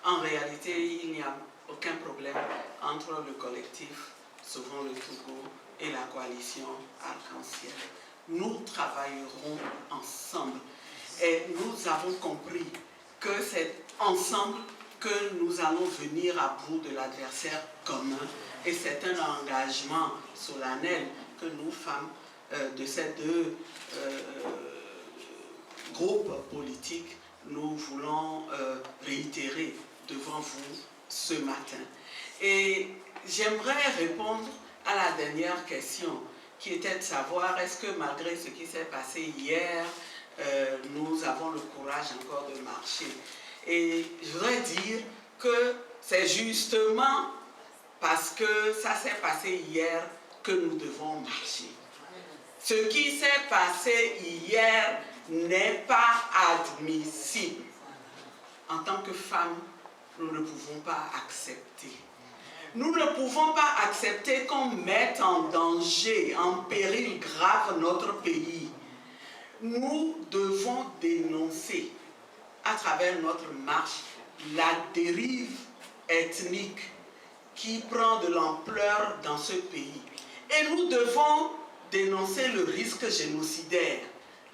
En réalité, il n'y a aucun problème entre le collectif Sauvons le Togo et la coalition Arc-en-Ciel. Nous travaillerons ensemble et nous avons compris que c'est ensemble que nous allons venir à bout de l'adversaire commun et c'est un engagement solennel que nous, femmes de ces deux groupes politiques, nous voulons réitérer devant vous ce matin. Et j'aimerais répondre à la dernière question qui était de savoir est-ce que malgré ce qui s'est passé hier, nous avons le courage encore de marcher. Et je voudrais dire que c'est justement parce que ça s'est passé hier que nous devons marcher. Ce qui s'est passé hier n'est pas admissible. En tant que femmes, nous ne pouvons pas accepter. Nous ne pouvons pas accepter qu'on mette en danger, en péril grave notre pays. Nous devons dénoncer à travers notre marche la dérive ethnique qui prend de l'ampleur dans ce pays. Et nous devons dénoncer le risque génocidaire.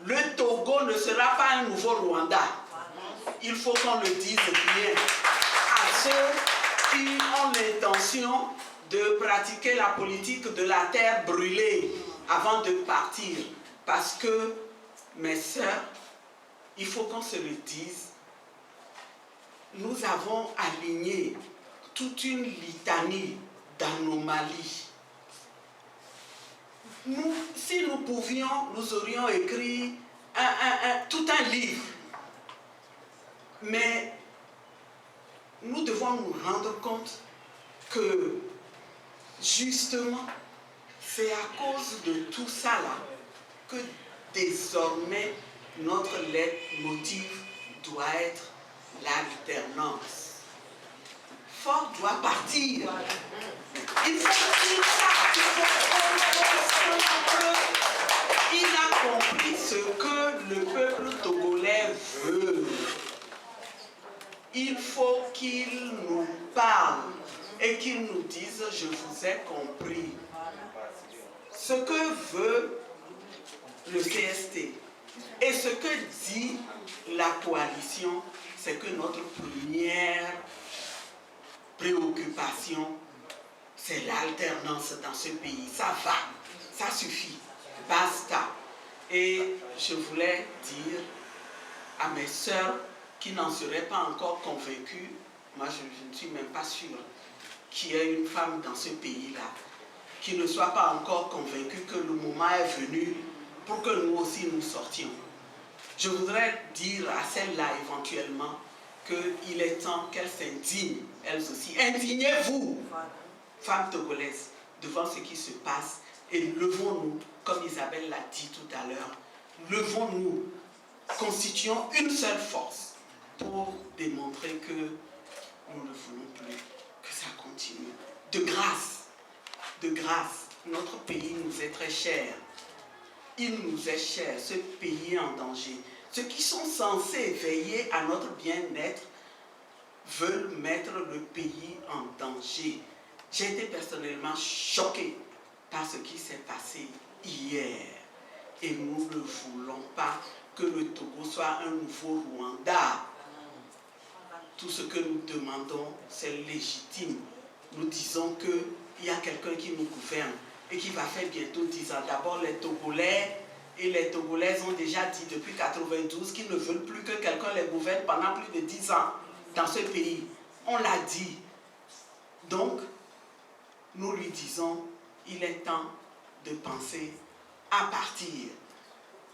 Le Togo ne sera pas un nouveau Rwanda. Il faut qu'on le dise bien à ceux qui ont l'intention de pratiquer la politique de la terre brûlée avant de partir. Parce que, mes sœurs, il faut qu'on se le dise, nous avons aligné toute une litanie d'anomalies. Si nous pouvions, nous aurions écrit tout un livre. Mais nous devons nous rendre compte que, justement, c'est à cause de tout ça là que désormais notre leitmotiv doit être l'alternance. Ford doit partir. Il faut qu'il parte. Il a compris ce que le peuple togolais veut. Il faut qu'il nous parle et qu'il nous dise « Je vous ai compris ». Ce que veut le CST et ce que dit la coalition, c'est que notre première préoccupation, c'est l'alternance dans ce pays. Ça va, ça suffit, basta. Et je voulais dire à mes sœurs qui n'en seraient pas encore convaincues, moi je ne suis même pas sûre qu'il y ait une femme dans ce pays-là qui ne soit pas encore convaincue que le moment est venu pour que nous aussi nous sortions. Je voudrais dire à celles-là éventuellement qu'il est temps qu'elles s'indignent, elles aussi. Indignez-vous, femmes togolaises, devant ce qui se passe et levons-nous, comme Isabelle l'a dit tout à l'heure, levons-nous, constituons une seule force pour démontrer que nous ne voulons plus que ça continue. De grâce, notre pays nous est très cher. Il nous est cher, ce pays en danger. Ceux qui sont censés veiller à notre bien-être veulent mettre le pays en danger. J'ai été personnellement choquée par ce qui s'est passé hier. Et nous ne voulons pas que le Togo soit un nouveau Rwanda. Tout ce que nous demandons, c'est légitime. Nous disons qu'il y a quelqu'un qui nous gouverne et qui va faire bientôt 10 ans. D'abord, les Togolais et les Togolaises ont déjà dit depuis 1992 qu'ils ne veulent plus que quelqu'un les gouverne pendant plus de 10 ans dans ce pays. On l'a dit. Donc, nous lui disons, il est temps de penser à partir.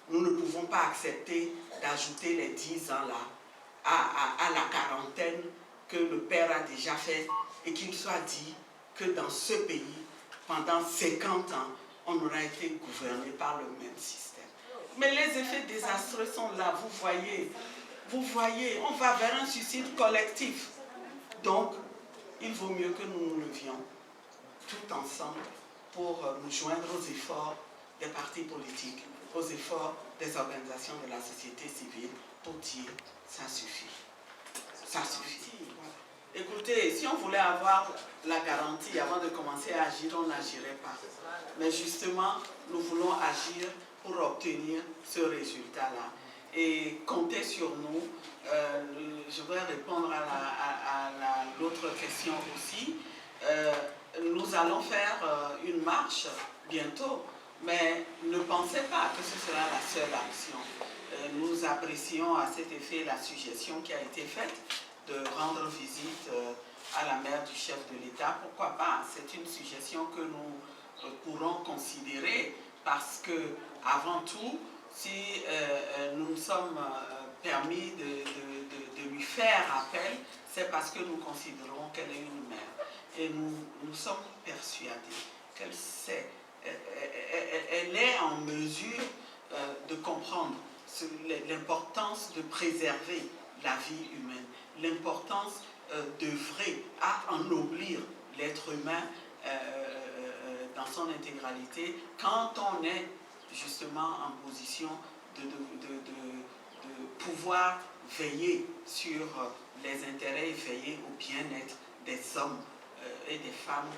Nous ne pouvons pas accepter d'ajouter les 10 ans là à la quarantaine que le père a déjà fait et qu'il soit dit que dans ce pays, pendant 50 ans, on aura été gouverné par le même système. Mais les effets désastreux sont là, vous voyez, on va vers un suicide collectif. Donc, il vaut mieux que nous nous levions tout ensemble pour nous joindre aux efforts des partis politiques, aux efforts des organisations de la société civile pour dire ça suffit. Ça suffit. Écoutez, si on voulait avoir la garantie avant de commencer à agir, on n'agirait pas. Mais justement, nous voulons agir pour obtenir ce résultat-là. Et comptez sur nous. Je voudrais répondre à l'autre question aussi. Nous allons faire une marche bientôt, mais ne pensez pas que ce sera la seule action. Nous apprécions à cet effet la suggestion qui a été faite de rendre visite à la mère du chef de l'État. Pourquoi pas? C'est une suggestion que nous pourrons considérer parce que, avant tout, si nous nous sommes permis de lui faire appel, c'est parce que nous considérons qu'elle est une mère. Et nous sommes persuadés qu'elle sait, elle est en mesure de comprendre l'importance de préserver la vie humaine, l'importance d'œuvrer à ennoblir l'être humain dans son intégralité quand on est justement en position de pouvoir veiller sur les intérêts et veiller au bien-être des hommes et des femmes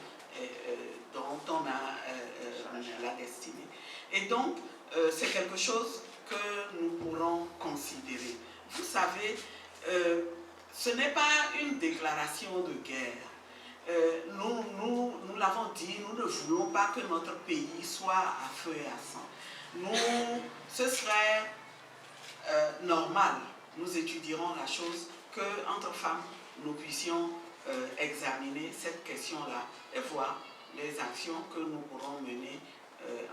dont on a la destinée. Et donc, c'est quelque chose que nous pourrons considérer. Vous savez, ce n'est pas une déclaration de guerre. Nous l'avons dit, nous ne voulons pas que notre pays soit à feu et à sang. Ce serait normal, nous étudierons la chose, qu'entre femmes, nous puissions examiner cette question-là et voir les actions que nous pourrons mener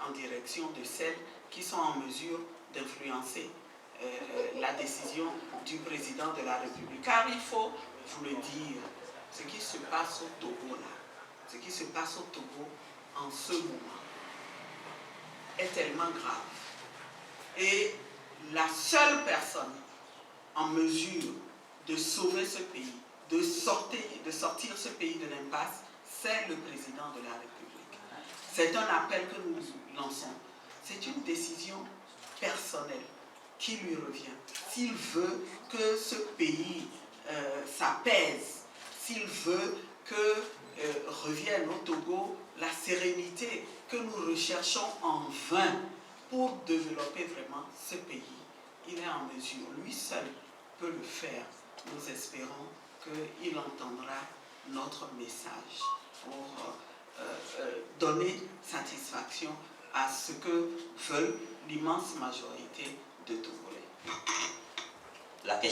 en direction de celles qui sont en mesure d'influencer la décision du président de la République. Car il faut vous le dire, ce qui se passe au Togo là, ce qui se passe au Togo en ce moment est tellement grave. Et la seule personne en mesure de sauver ce pays, de sortir ce pays de l'impasse, c'est le président de la République. C'est un appel que nous lançons. C'est une décision personnelle qui lui revient. S'il veut que ce pays s'apaise, s'il veut que revienne au Togo la sérénité que nous recherchons en vain pour développer vraiment ce pays, il est en mesure, lui seul peut le faire. Nous espérons qu'il entendra notre message pour donner satisfaction à ce que veulent l'immense majorité de Togolais. La question